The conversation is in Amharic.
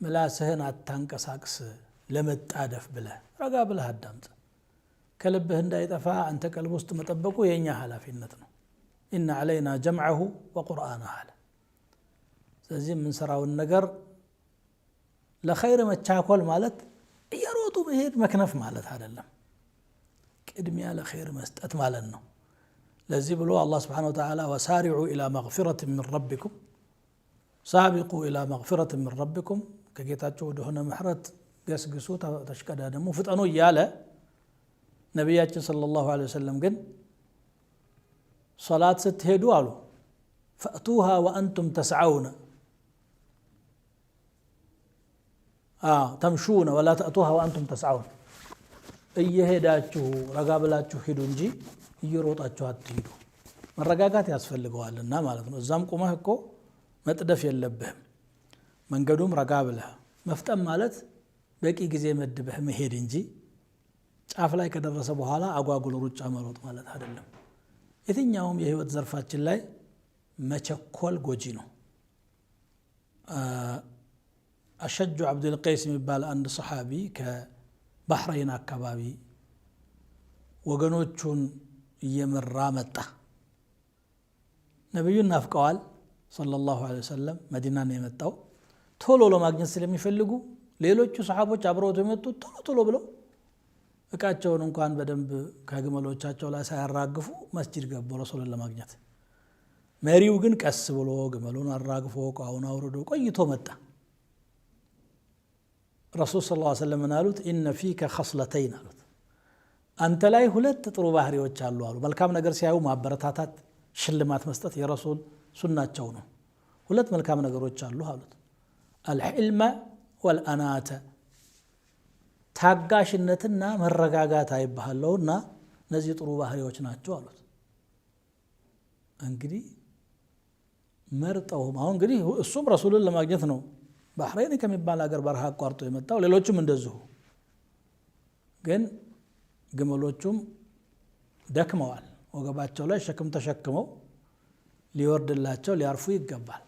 ምላስህን አታንቀሳቅስ ለመጣደፍ ብለህ ረጋ ብለህ አዳምጥ ከልብህ እንዳይጠፋ አንተ ቀልብ ውስጥ መጠበቁ የኛ ኃላፊነት ነው إن علينا جمعه وقرآنه ስለዚህ ምን ሰራውን ነገር ለኸይር መቻኮል ማለት እየሮጡ መሄድ መክነፍ ማለት አይደለም ቅድሚያ ለኸይር መስጠት ማለት ነው ለዚህ ብሎ አላህ Subhanahu Wa Ta'ala وسارعوا إلى مغفرة من ربكم سابقوا إلى مغفرة من ربكم ከጌታችሁ ወደ ሆነ ምህረት ገስግሱ ተሽቀዳደሙ ፍጠኑ እያለ ነብያችን ሰለላሁ ዐለይሂ ወሰለም ግን ሶላት ስትሄዱ አሉ فأتوها وأنتم تسعون تمشون ولا تأتوها وأنتم تسعون እየሄዳችሁ ረጋ ብላችሁ ሂዱ እንጂ እየሮጣችሁ አትሂዱ መረጋጋት ያስፈልገዋልና ማለት ነው እዛም ቆመህ እኮ መጥደፍ የለብህም መንገዱም ረጋ ብለህ መፍጠም ማለት በቂ ጊዜ መድበህ መሄድ እንጂ ጫፍ ላይ ከደረሰ በኋላ አጓጉል ሩጫ መሮጥ ማለት አይደለም የትኛውም የህይወት ዘርፋችን ላይ መቸኮል ጎጂ ነው አሸጁ አብዱል ቀይስ የሚባል አንድ ሱሐቢ ከባህረይን አካባቢ ወገኖቹን እየመራ መጣ ነብዩን ናፍቀዋል ሰለላሁ ዐለይሂ ወሰለም መዲና ነው የመጣው ቶሎ ለማግኘት ስለሚፈልጉ ሌሎቹ ሱሐቦች አብረውት የመጡት ቶሎ ብለው እቃቸውን እንኳን በደንብ ከግመሎቻቸው ላይ ሳያራግፉ መስጂድ ገቡ ረሱልን ለማግኘት መሪው ግን ቀስ ብሎ ግመሉን አራግፎ ቋውን አውርዶ ቆይቶ መጣ ረሱል ሰለላሁ ዐለይሂ ወሰለም አሉት ኢነ ፊከ ኸስለተይን አሉት አንተ ላይ ሁለት ጥሩ ባህሪዎች አሉ አሉ መልካም ነገር ሲያዩ ማበረታታት ሽልማት መስጠት የረሱል ሱናቸው ነው ሁለት መልካም ነገሮች አሉ አሉት الحلم والأنات ታጋሽነትና መረጋጋት አይባሃለውና እነዚህ ጥሩ ባህሪዎች ናቸው አሉት እንግዲህ መርጠው አሁን እንግዲህ እሱም ረሱልን ለማግኘት ነው ባህረይን ከሚባል ሀገር በረሃ አቋርጦ የመጣው ሌሎችም እንደዚሁ ግን ግመሎቹም ደክመዋል ወገባቸው ላይ ሸክም ተሸክመው ሊወርድላቸው ሊያርፉ ይገባል